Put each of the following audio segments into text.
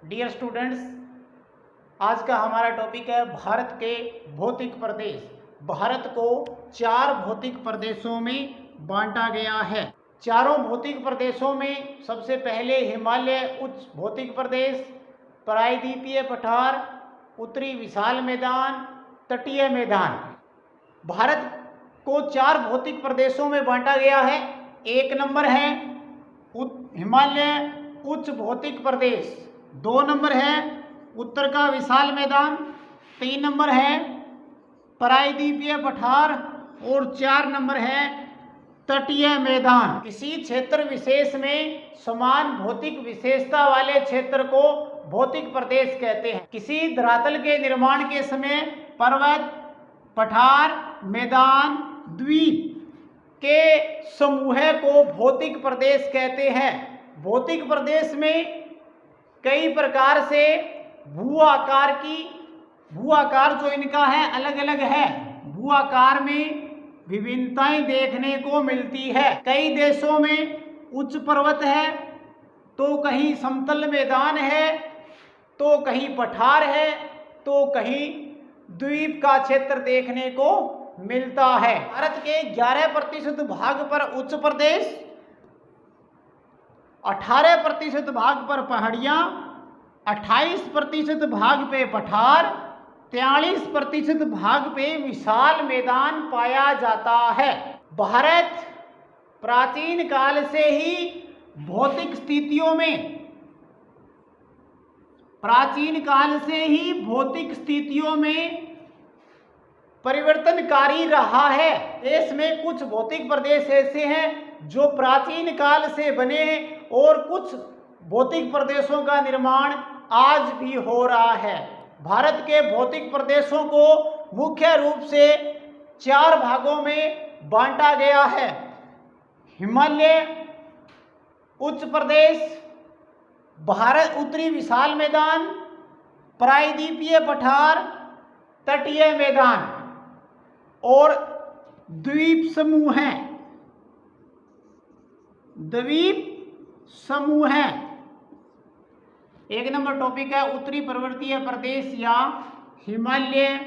Dear students, आज का हमारा टॉपिक है भारत के भौतिक प्रदेश। भारत को 4 भौतिक प्रदेशों में बांटा गया है। चारों भौतिक प्रदेशों में सबसे पहले हिमालय उच्च भौतिक प्रदेश, प्रायद्वीपीय पठार, उत्तरी विशाल मैदान, तटीय मैदान। भारत को 4 भौतिक प्रदेशों में बांटा गया है। एक नंबर है हिमालय उच्च भौतिक प्रदेश, 2 नंबर है उत्तर का विशाल मैदान, 3 नंबर है प्रायद्वीपीय पठार और 4 नंबर है तटीय मैदान। किसी क्षेत्र विशेष में समान भौतिक विशेषता वाले क्षेत्र को भौतिक प्रदेश कहते हैं। किसी धरातल के निर्माण के समय पर्वत, पठार, मैदान, द्वीप के समूह को भौतिक प्रदेश कहते हैं। भौतिक प्रदेश में कई प्रकार से भू आकार जो इनका है अलग अलग है। भू आकार में विभिन्नताएं देखने को मिलती है। कई देशों में उच्च पर्वत है, तो कहीं समतल मैदान है, तो कहीं पठार है, तो कहीं द्वीप का क्षेत्र देखने को मिलता है। भारत के 11% भाग पर उच्च प्रदेश, 18% भाग पर पहाड़ियां, 28% भाग पे पठार, 43% भाग पे विशाल मैदान पाया जाता है। भारत प्राचीन काल से ही भौतिक स्थितियों में परिवर्तनकारी रहा है। देश में कुछ भौतिक प्रदेश ऐसे हैं जो प्राचीन काल से बने हैं और कुछ भौतिक प्रदेशों का निर्माण आज भी हो रहा है। भारत के भौतिक प्रदेशों को मुख्य रूप से 4 भागों में बांटा गया है। हिमालय उच्च प्रदेश, भारत उत्तरी विशाल मैदान, प्रायद्वीपीय पठार, तटीय मैदान और द्वीप समूह हैं। एक नंबर टॉपिक है उत्तरी पर्वतीय प्रदेश या हिमालय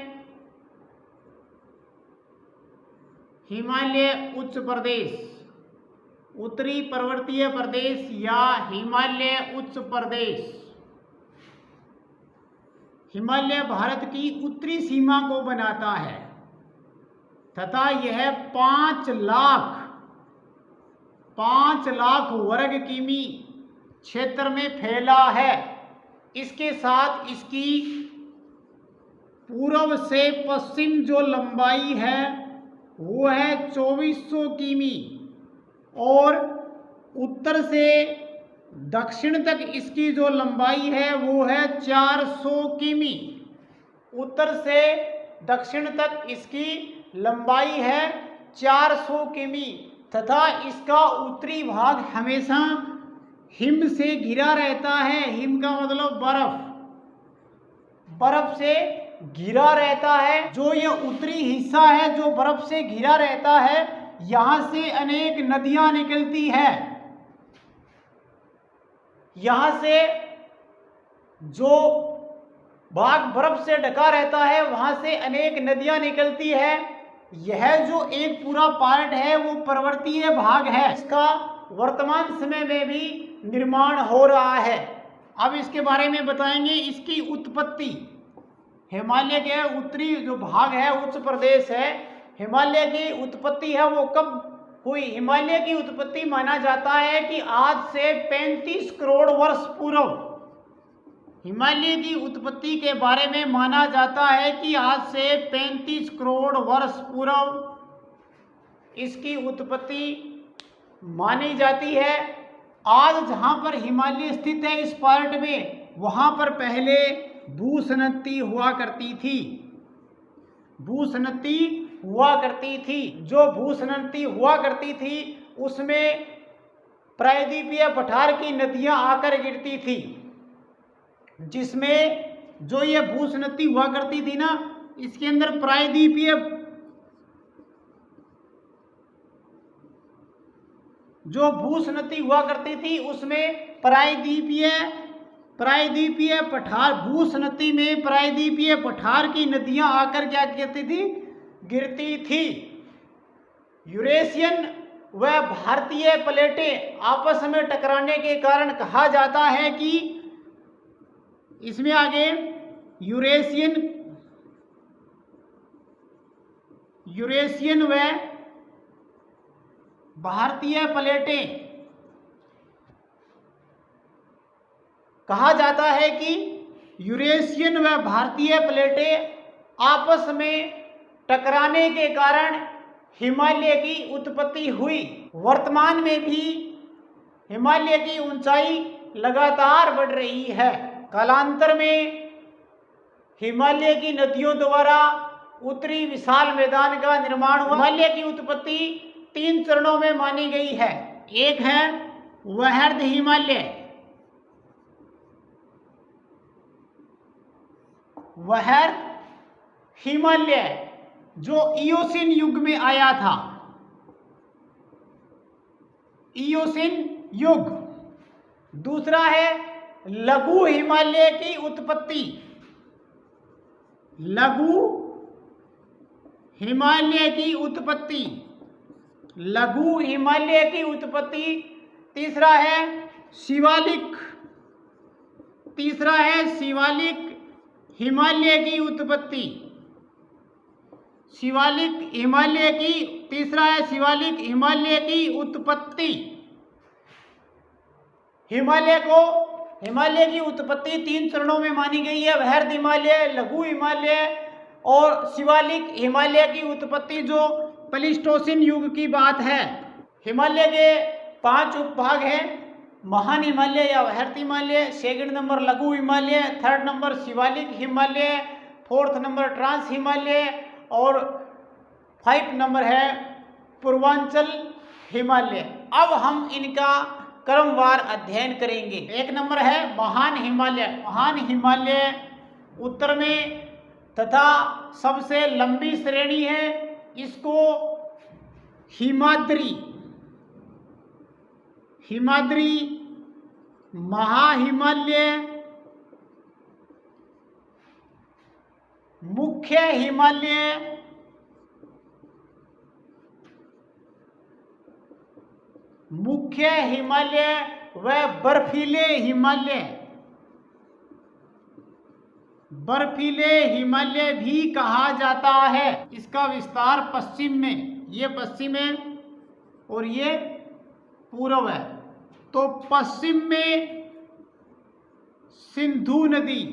उच्च प्रदेश। उत्तरी पर्वतीय प्रदेश या हिमालय उच्च प्रदेश। हिमालय भारत की उत्तरी सीमा को बनाता है तथा यह 5 लाख वर्ग किमी क्षेत्र में फैला है। इसके साथ इसकी पूर्व से पश्चिम जो लंबाई है वो है 2400 किमी और उत्तर से दक्षिण तक इसकी जो लंबाई है वो है 400 किमी। उत्तर से दक्षिण तक इसकी लंबाई है 400 किमी तथा इसका उत्तरी भाग हमेशा हिम से घिरा रहता है। हिम का मतलब बर्फ से घिरा रहता है। जो ये उत्तरी हिस्सा है जो बर्फ से घिरा रहता है, यहाँ से अनेक नदियां निकलती है। यहाँ से जो भाग बर्फ से ढका रहता है वहाँ से अनेक नदियां निकलती है। यह जो एक पूरा पार्ट है वो पर्वतीय भाग है। इसका वर्तमान समय में भी निर्माण हो रहा है। अब इसके बारे में बताएंगे इसकी उत्पत्ति। हिमालय के उत्तरी जो भाग है उच्च प्रदेश है, हिमालय की उत्पत्ति है वो कब हुई? हिमालय की उत्पत्ति माना जाता है कि आज से 35 करोड़ वर्ष पूर्व। हिमालय की उत्पत्ति के बारे में माना जाता है कि आज से 35 करोड़ वर्ष पूर्व इसकी उत्पत्ति मानी जाती है। आज जहाँ पर हिमालय स्थित है इस पार्ट में, वहाँ पर पहले भूसनती हुआ करती थी। जो भूसनती हुआ करती थी उसमें प्रायद्वीपीय पठार की नदियाँ आकर गिरती थी, जिसमें जो ये भूसनती हुआ करती थी ना, इसके अंदर प्रायद्वीपीय जो भूसनती हुआ करती थी उसमें प्रायद्वीपीय प्रायद्वीपीय पठार, भूस्नति में प्रायद्वीपीय पठार की नदियां आकर क्या कहती थी, गिरती थी। यूरेशियन व भारतीय प्लेटें आपस में टकराने के कारण कहा जाता है कि, इसमें आगे यूरेशियन व भारतीय प्लेटें, कहा जाता है कि यूरेशियन व भारतीय प्लेटें आपस में टकराने के कारण हिमालय की उत्पत्ति हुई। वर्तमान में भी हिमालय की ऊंचाई लगातार बढ़ रही है। कालांतर में हिमालय की नदियों द्वारा उत्तरी विशाल मैदान का निर्माण हुआ। हिमालय की उत्पत्ति 3 चरणों में मानी गई है। एक है वृहद हिमालय, वृहद हिमालय जो इयोसिन युग में आया था, इयोसिन युग। दूसरा है लघु हिमालय की उत्पत्ति, लघु हिमालय की उत्पत्ति, लघु हिमालय की उत्पत्ति। तीसरा है शिवालिक, तीसरा है शिवालिक हिमालय की उत्पत्ति, शिवालिक हिमालय की, तीसरा है शिवालिक हिमालय की उत्पत्ति। हिमालय की उत्पत्ति 3 चरणों में मानी गई है, वृहद हिमालय, लघु हिमालय और शिवालिक हिमालय की उत्पत्ति जो प्लीस्टोसिन युग की बात है। हिमालय के 5 उपभाग हैं, महान हिमालय या वृहद हिमालय, सेकंड नंबर लघु Himalaya, third number Shivalik Himalaya, fourth number trans Himalaya और 5 नंबर है पूर्वांचल हिमालय। अब हम इनका क्रमवार अध्ययन करेंगे। 1 नंबर है महान हिमालय। महान हिमालय उत्तर में तथा सबसे लंबी श्रेणी है, इसको हिमाद्री, हिमाद्री महाहिमालय, मुख्य हिमालय, मुख्य हिमालय व बर्फीले हिमालय, बर्फीले हिमालय भी कहा जाता है। इसका विस्तार पश्चिम में, ये पश्चिम है और ये पूर्व है। तो पश्चिम में सिंधु नदी,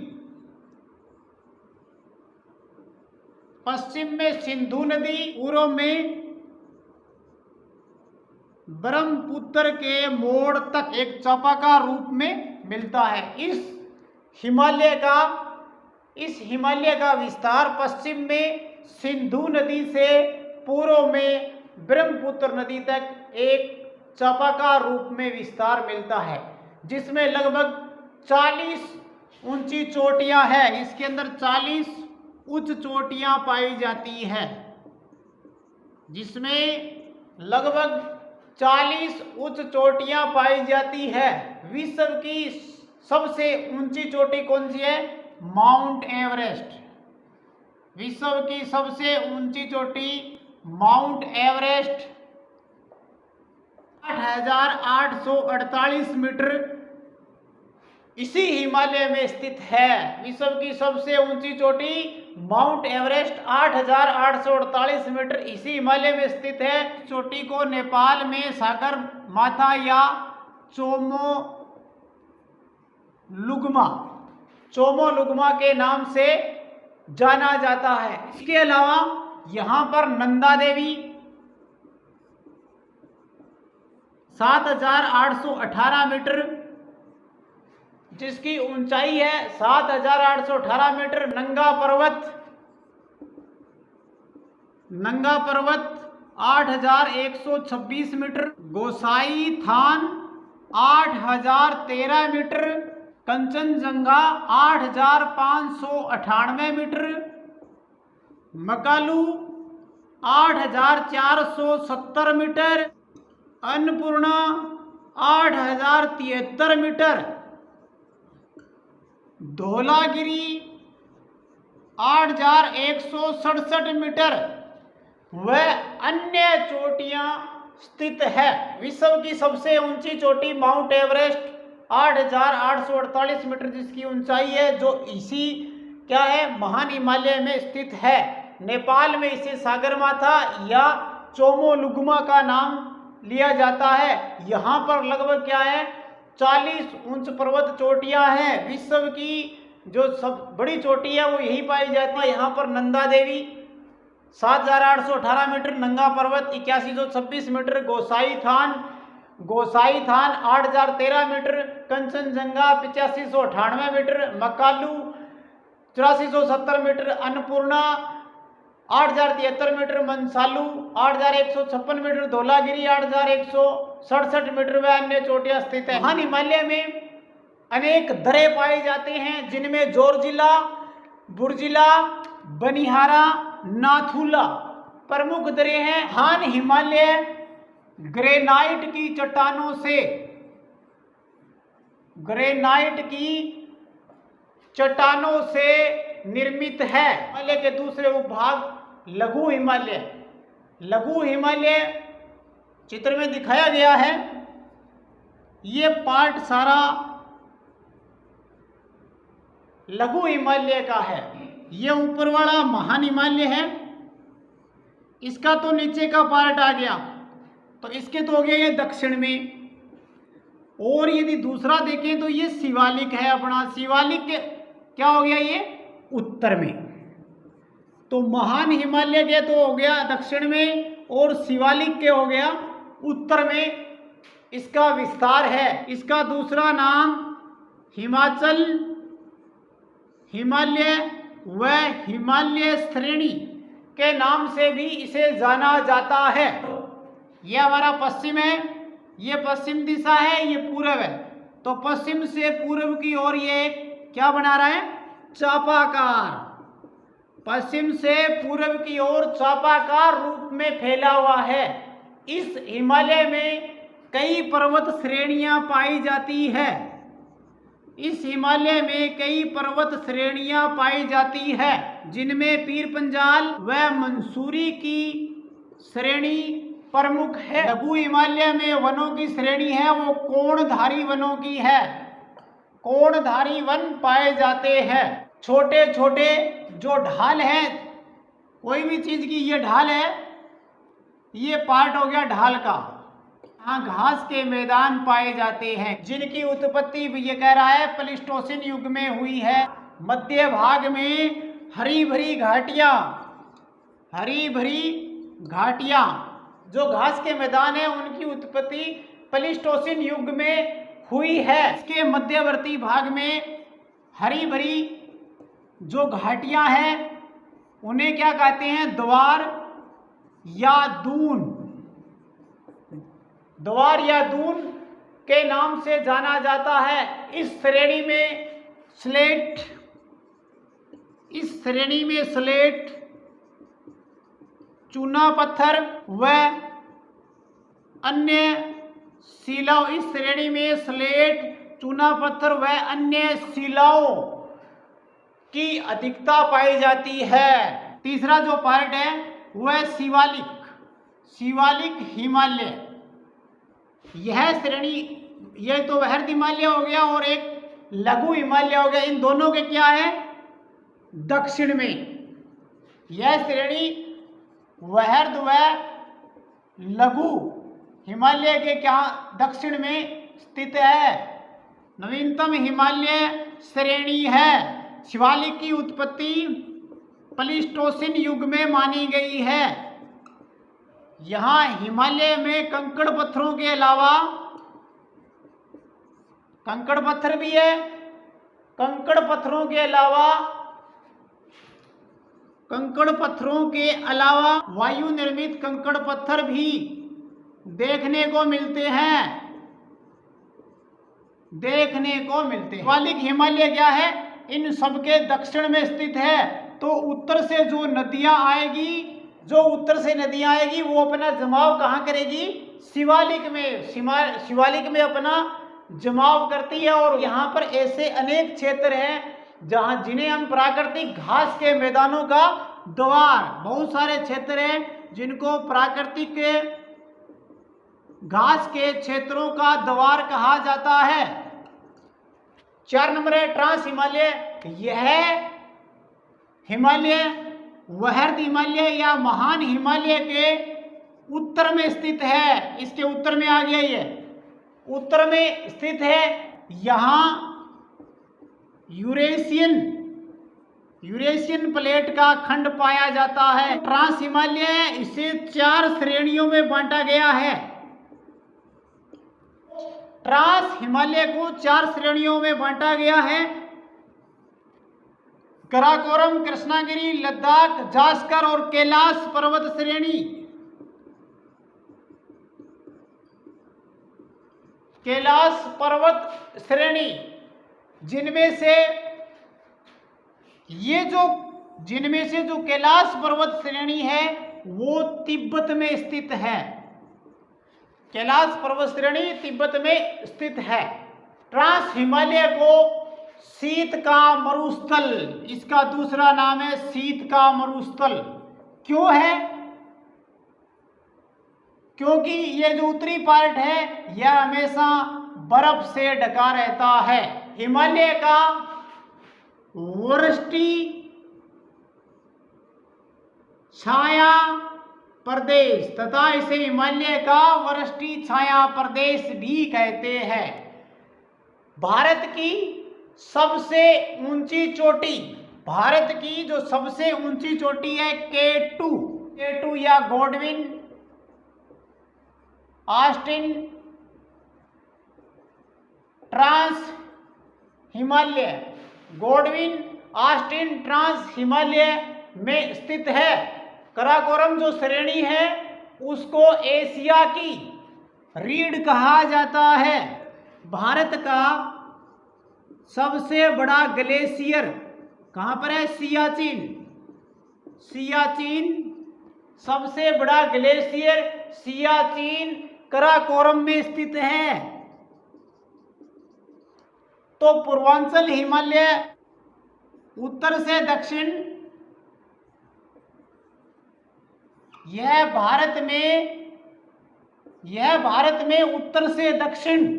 पश्चिम में सिंधु नदी, पूर्व में ब्रह्मपुत्र के मोड़ तक एक चापाकार रूप में मिलता है। इस हिमालय का विस्तार पश्चिम में सिंधु नदी से पूर्व में ब्रह्मपुत्र नदी तक एक चापाकार रूप में विस्तार मिलता है, जिसमें लगभग 40 ऊंची चोटियां हैं। इसके अंदर 40 उच्च चोटियां पाई जाती हैं, जिसमें लगभग 40 उच्च चोटियां पाई जाती है। विश्व की सबसे ऊंची चोटी कौन सी है? Mount Everest. विश्व की सबसे ऊंची चोटी माउंट एवरेस्ट 8,848 मीटर इसी हिमालय में स्थित है। विश्व की सबसे ऊंची चोटी माउंट एवरेस्ट 8,848 मीटर इसी हिमालय में स्थित है। चोटी को नेपाल में सागर माथा या चोमोलुग्मा के नाम से जाना जाता है। इसके अलावा यहाँ पर नंदा देवी 7,818 मीटर जिसकी ऊंचाई है 7,818 metre. Nanga Parbat 8,126 metre. Gosainthan 8,013 metre. Kanchenjunga 8,598 metre. Makalu 8,470 metre. Annapurna 8,073 metre. Dhaulagiri 8,167 metre व अन्य चोटियां स्थित है। विश्व की सबसे ऊंची चोटी माउंट एवरेस्ट 8,848 मीटर जिसकी ऊंचाई है, जो इसी क्या है, महान हिमालय में स्थित है। नेपाल में इसे सागरमाथा या चोमोलुंगमा का नाम लिया जाता है। यहाँ पर लगभग क्या है, 40 ऊंच पर्वत चोटियां हैं। विश्व की जो सब बड़ी चोटी है वो यही पाई जाती है। यहाँ पर Nanda Devi 7,818 metre, Nanga Parbat 8126 metre, Gosainthan 8,013 metre, Kanchenjunga 8598 metre, Makalu 8470 metre, Annapurna 8,073 metre, Manaslu 8,156 metre, Dhaulagiri 8,167 metre व अन्य चोटियां स्थित है। महान हिमालय में अनेक दरे पाए जाते हैं, जिनमें जोरजिला, बुर्जिला, बनिहारा, नाथुला प्रमुख दरे हैं। महान हिमालय ग्रेनाइट की चट्टानों से निर्मित है। हिमालय के दूसरे उपभाग लघु हिमालय चित्र में दिखाया गया है। ये पार्ट सारा लघु हिमालय का है। ये ऊपर वाला महान हिमालय है, इसका तो नीचे का पार्ट आ गया, तो इसके तो हो गया ये दक्षिण में। और यदि दूसरा देखें तो ये शिवालिक है अपना, शिवालिक क्या हो गया, ये उत्तर में। तो महान हिमालय के तो हो गया दक्षिण में और शिवालिक के हो गया उत्तर में, इसका विस्तार है। इसका दूसरा नाम हिमाचल हिमालय व हिमालय श्रेणी के नाम से भी इसे जाना जाता है। यह हमारा पश्चिम है, ये पश्चिम दिशा है, ये पूर्व है। तो पश्चिम से पूर्व की ओर ये क्या बना रहा है, चापाकार। पश्चिम से पूर्व की ओर चापाकार रूप में फैला हुआ है। इस हिमालय में कई पर्वत श्रेणियां पाई जाती है। इस हिमालय में कई पर्वत श्रेणियां पाई जाती है, जिनमें पीर पंजाल व मंसूरी की श्रेणी प्रमुख है। लघु हिमालय में वनों की श्रेणी है वो कोणधारी वनों की है। कोणधारी वन पाए जाते हैं। छोटे छोटे जो ढाल है, कोई भी चीज की ये ढाल है, ये पार्ट हो गया ढाल का। यहाँ घास के मैदान पाए जाते हैं, जिनकी उत्पत्ति भी ये कह रहा है प्लीस्टोसिन युग में हुई है। मध्य भाग में हरी भरी घाटियां जो घास के मैदान है, उनकी उत्पत्ति प्लीस्टोसिन युग में हुई है। इसके मध्यवर्ती भाग में हरी भरी जो घाटियां हैं, उन्हें क्या कहते हैं, द्वार या दून के नाम से जाना जाता है। इस श्रेणी में स्लेट, चूना पत्थर व अन्य शिलाओं, इस श्रेणी में स्लेट, चूना पत्थर व अन्य शिलाओं की अधिकता पाई जाती है। तीसरा जो पार्ट है वह शिवालिक हिमालय। यह श्रेणी, यह तो वृहद हिमालय हो गया और एक लघु हिमालय हो गया। इन दोनों के क्या है, दक्षिण में। यह श्रेणी वृहद व लघु हिमालय के क्या दक्षिण में स्थित है। नवीनतम हिमालय श्रेणी है। शिवालिक की उत्पत्ति प्लीस्टोसिन युग में मानी गई है। यहाँ हिमालय में कंकड़ पत्थरों के अलावा, कंकड़ पत्थर भी है, कंकड़ पत्थरों के अलावा वायु निर्मित कंकड़ पत्थर भी देखने को मिलते हैं। शिवालिक हिमालय क्या है, इन सबके दक्षिण में स्थित है। तो उत्तर से जो नदियां आएगी वो अपना जमाव कहाँ करेगी, शिवालिक में अपना जमाव करती है। और यहाँ पर ऐसे अनेक क्षेत्र हैं जिन्हें हम प्राकृतिक घास के मैदानों का द्वार, बहुत सारे क्षेत्र हैं जिनको प्राकृतिक घास के क्षेत्रों का द्वार कहा जाता है। 4 नंबर है ट्रांस हिमालय। यह हिमालय वृहद हिमालय या महान हिमालय के उत्तर में स्थित है। इसके उत्तर में आ गया, ये उत्तर में स्थित है। यहाँ यूरेशियन प्लेट का खंड पाया जाता है। ट्रांस हिमालय इसे 4 श्रेणियों में बांटा गया है। ट्रांस हिमालय को 4 श्रेणियों में बांटा गया है। काराकोरम, कृष्णागिरी, लद्दाख, जास्कर और कैलाश पर्वत श्रेणी। कैलाश पर्वत श्रेणी जिनमें से जो कैलाश पर्वत श्रेणी है वो तिब्बत में स्थित है। कैलाश पर्वत श्रेणी तिब्बत में स्थित है। ट्रांस हिमालय को शीत का मरुस्थल, इसका दूसरा नाम है शीत का मरुस्थल। क्यों है? क्योंकि ये जो उत्तरी पार्ट है यह हमेशा बर्फ से ढका रहता है। हिमालय का वृष्टि छाया प्रदेश तथा इसे हिमालय का वृष्टि छाया प्रदेश भी कहते हैं। भारत की सबसे ऊंची चोटी, भारत की जो सबसे ऊंची चोटी है K2 या Godwin Austen trans Himalaya, Godwin Austen trans Himalaya में स्थित है। काराकोरम जो श्रेणी है उसको एशिया की रीढ़ कहा जाता है। भारत का सबसे बड़ा ग्लेशियर कहाँ पर है? सियाचिन सबसे बड़ा ग्लेशियर सियाचिन काराकोरम में स्थित है। तो पूर्वांचल हिमालय उत्तर से दक्षिण, यह भारत में उत्तर से दक्षिण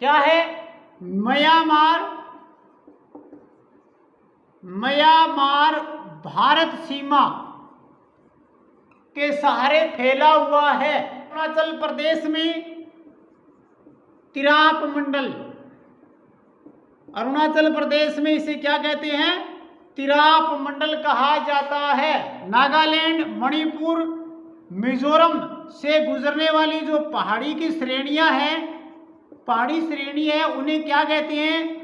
क्या है? म्यांमार भारत सीमा के सहारे फैला हुआ है। अरुणाचल प्रदेश में तिराप मंडल, अरुणाचल प्रदेश में इसे क्या कहते हैं? तिराप मंडल कहा जाता है। नागालैंड, मणिपुर, मिजोरम से गुजरने वाली जो पहाड़ी की श्रेणियां हैं, पहाड़ी श्रेणी है, उन्हें क्या कहते हैं?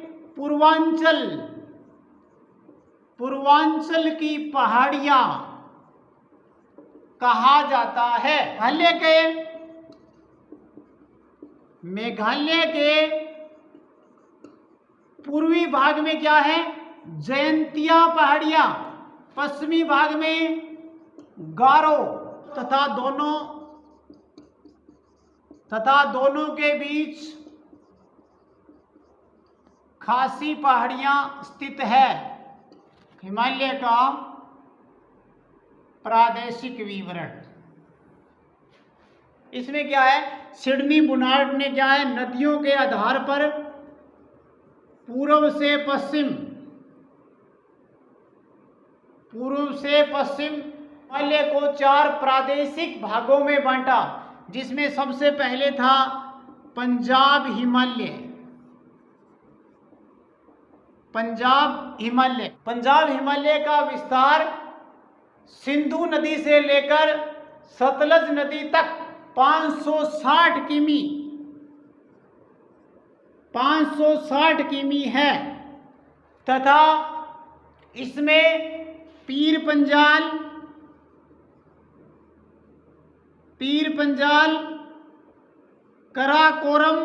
पूर्वांचल की पहाड़ियां कहा जाता है। मेघालय के पूर्वी भाग में क्या है? जयंतिया पहाड़ियां, पश्चिमी भाग में गारो तथा दोनों के बीच खासी पहाड़ियां स्थित है। हिमालय का प्रादेशिक विवरण, इसमें क्या है? सिडनी बुनार्ड ने क्या है? नदियों के आधार पर पूर्व से पश्चिम हिमालय को 4 प्रादेशिक भागों में बांटा, जिसमें सबसे पहले था पंजाब हिमालय का विस्तार सिंधु नदी से लेकर सतलज नदी तक 560 किमी है तथा इसमें पीर पंजाल, काराकोरम,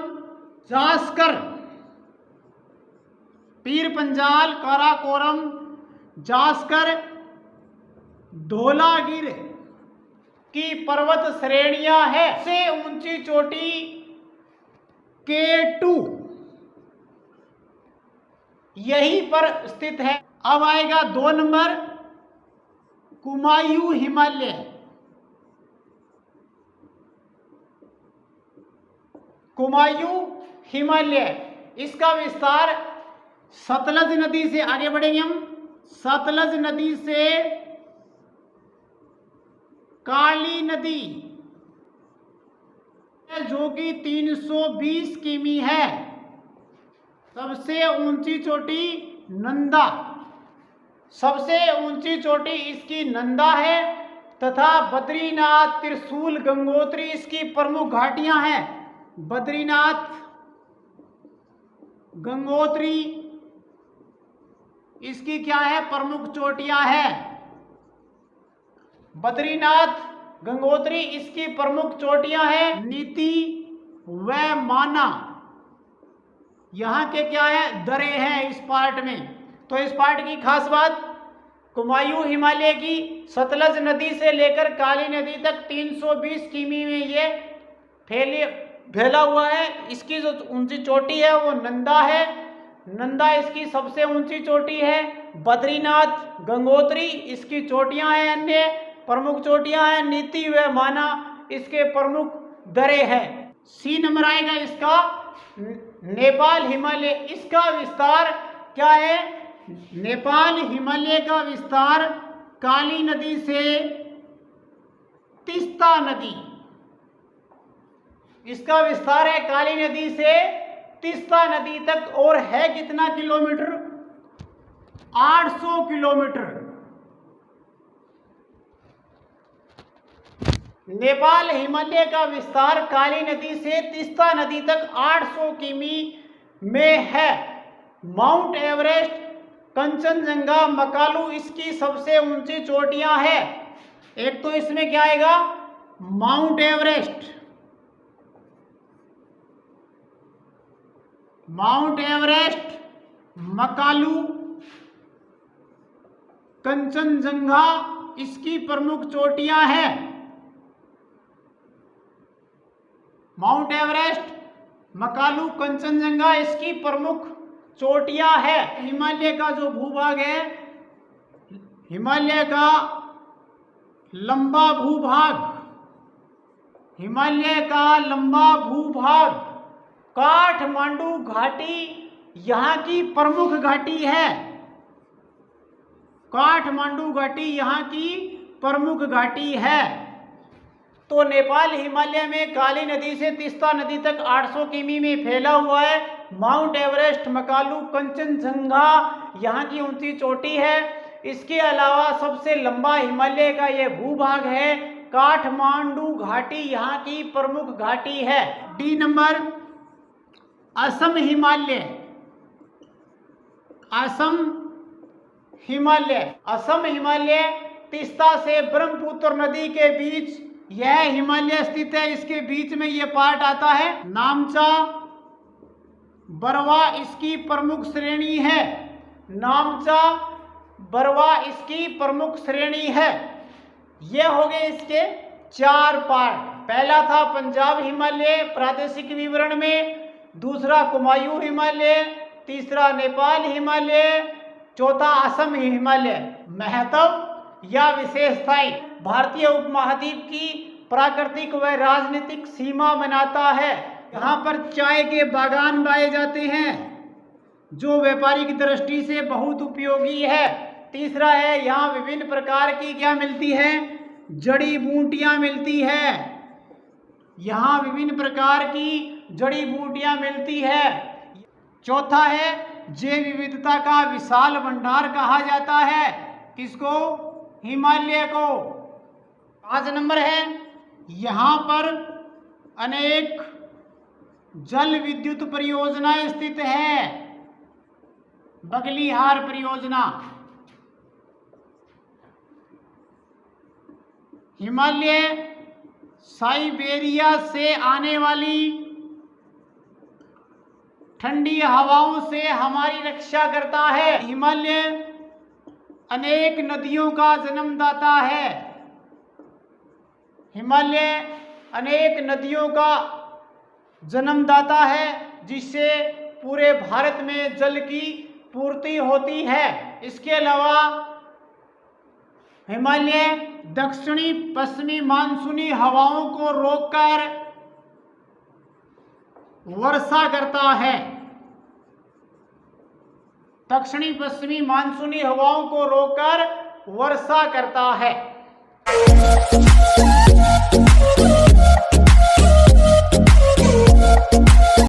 जास्कर, धौलागिर की पर्वत श्रेणियां है। से ऊंची चोटी K2 यहीं पर स्थित है। अब आएगा 2 नंबर कुमायूं हिमालय। कुमायूं हिमालय, इसका विस्तार सतलज नदी से, आगे बढ़ेंगे हम, सतलज नदी से काली नदी, जो कि 320 किमी है। सबसे ऊंची चोटी नंदा, सबसे ऊंची चोटी इसकी नंदा है तथा बद्रीनाथ, त्रिशूल, गंगोत्री इसकी प्रमुख घाटियां हैं। बद्रीनाथ, गंगोत्री इसकी क्या है, प्रमुख चोटियां हैं। बद्रीनाथ, गंगोत्री इसकी प्रमुख चोटियां हैं। नीति व माना यहाँ के क्या है, दरे हैं इस पार्ट में। तो इस पार्ट की खास बात, कुमायूं हिमालय की सतलज नदी से लेकर काली नदी तक 320 किमी में ये फैला हुआ है। इसकी जो ऊंची चोटी है वो नंदा है, नंदा इसकी सबसे ऊंची चोटी है। बद्रीनाथ, गंगोत्री इसकी चोटियां हैं, अन्य प्रमुख चोटियां हैं। नीति व माना इसके प्रमुख दरे हैं। सी नंबर आएगा इसका नेपाल हिमालय। इसका विस्तार क्या है, नेपाल हिमालय का विस्तार काली नदी से तीस्ता नदी, इसका विस्तार है काली नदी से तीस्ता नदी तक, और है कितना किलोमीटर, 800 किलोमीटर। नेपाल हिमालय का विस्तार काली नदी से तीस्ता नदी तक 800 किमी में है। माउंट एवरेस्ट, कंचनजंगा, मकालू इसकी सबसे ऊंची चोटियां हैं। एक तो इसमें क्या आएगा, mount Everest, mount Everest, Makalu, Kanchenjunga इसकी प्रमुख चोटियां हैं। माउंट एवरेस्ट, मकालू, कंचनजंगा इसकी प्रमुख चोटियां है। हिमालय का जो भूभाग है, हिमालय का लंबा भूभाग, हिमालय का लंबा भूभाग, काठमांडू घाटी यहाँ की प्रमुख घाटी है। काठमांडू घाटी यहाँ की प्रमुख घाटी है। तो नेपाल हिमालय में काली नदी से तीस्ता नदी तक 800 किमी में फैला हुआ है। माउंट एवरेस्ट, मकालू, कंचनजंगा यहाँ की ऊंची चोटी है। इसके अलावा सबसे लंबा हिमालय का ये भूभाग है। काठमांडू घाटी यहाँ की प्रमुख घाटी है। D number Assam Himalaya. असम हिमालय, असम हिमालय तीस्ता से ब्रह्मपुत्र नदी के बीच यह हिमालय स्थित है। इसके बीच में यह पार्ट आता है। नामचा, बरवा इसकी प्रमुख श्रेणी है। नामचा, बरवा इसकी प्रमुख श्रेणी है। ये हो गए इसके 4 पार्ट। पहला था पंजाब हिमालय प्रादेशिक विवरण में, दूसरा कुमायूं हिमालय, तीसरा नेपाल हिमालय, चौथा असम हिमालय। महत्व या विशेषताएं, भारतीय उपमहाद्वीप की प्राकृतिक व राजनीतिक सीमा बनाता है। यहाँ पर चाय के बागान पाए जाते हैं जो व्यापारिक दृष्टि से बहुत उपयोगी है। तीसरा है, यहाँ विभिन्न प्रकार की क्या मिलती है, जड़ी बूटियाँ मिलती है। यहाँ विभिन्न प्रकार की जड़ी बूटियाँ मिलती है। चौथा है, जैव विविधता का विशाल भंडार कहा जाता है। किसको, हिमालय को। 5 नंबर है, यहाँ पर अनेक जल विद्युत परियोजनाएं स्थित है। बगलिहार परियोजना। हिमालय साइबेरिया से आने वाली ठंडी हवाओं से हमारी रक्षा करता है। हिमालय अनेक नदियों का जन्मदाता है। हिमालय अनेक नदियों का जन्मदाता है, जिससे पूरे भारत में जल की पूर्ति होती है। इसके अलावा हिमालय दक्षिणी पश्चिमी मानसूनी हवाओं को रोककर वर्षा करता है। दक्षिणी पश्चिमी मानसूनी हवाओं को रोककर वर्षा करता है।